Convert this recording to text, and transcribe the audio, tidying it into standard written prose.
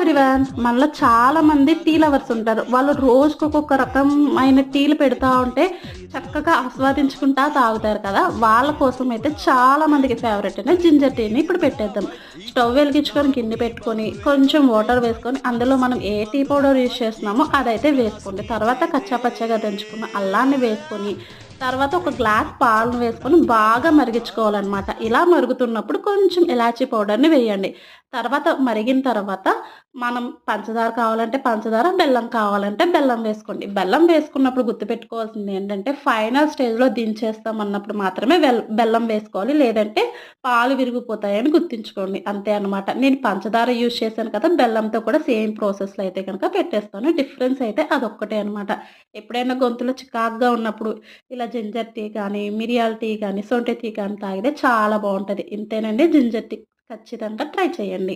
Everyone, మనలో చాలా మంది టీ లవర్స్ ఉంటారు. వాళ్ళు రోజుకి ఒక్కొక్క రకమైన టీలు పెడతా ఉంటే చక్కగా ఆస్వాదించుకుంటా తాగుతారు కదా! వాళ్ళ కోసం అయితే చాలా మందికి ఫేవరెట్ అయిన జింజర్ టీని ఇప్పుడు పెట్టేద్దాం. స్టవ్ వెలిగించుకొని గిన్నె పెట్టుకొని కొంచెం వాటర్ వేసుకొని అందులో మనం ఏ టీ పౌడర్ యూజ్ చేస్తున్నామో అదైతే వేసుకోండి. తర్వాత కచ్చా పచ్చాగా దంచుకున్న అల్లాన్ని వేసుకొని తర్వాత ఒక గ్లాస్ పాలను వేసుకొని బాగా మరిగించుకోవాలనమాట. ఇలా మరుగుతున్నప్పుడు కొంచెం ఇలాచీ పౌడర్‌ని వేయండి. తర్వాత మరిగిన తర్వాత మనం పంచదార కావాలంటే పంచదార, బెల్లం కావాలంటే బెల్లం వేసుకోండి. బెల్లం వేసుకున్నప్పుడు గుర్తుపెట్టుకోవాల్సింది ఏంటంటే ఫైనల్ స్టేజ్‌లో దించేస్తాం అన్నప్పుడు మాత్రమే బెల్లం వేసుకోవాలి. లేదంటే పాలు విరిగిపోతాయని గుర్తుంచుకోండి. అంతే అనమాట. నేను పంచదార యూజ్ చేశాను కదా! బెల్లంతో కూడా సేమ్ ప్రాసెస్‌లో అయితే గనక పెట్టేస్తాను. డిఫరెన్స్ అయితే అదొక్కటే అనమాట. ఎప్పుడైనా గొంతులో చికాకుగా ఉన్నప్పుడు ఇలా జింజర్ టీ కానీ, మిరియాల టీ కానీ, సొంఠి టీ కానీ తాగితే చాలా బావుంటది. ఇంతేనండి జింజర్ టీ. ఖచ్చితంగా ట్రై చేయండి.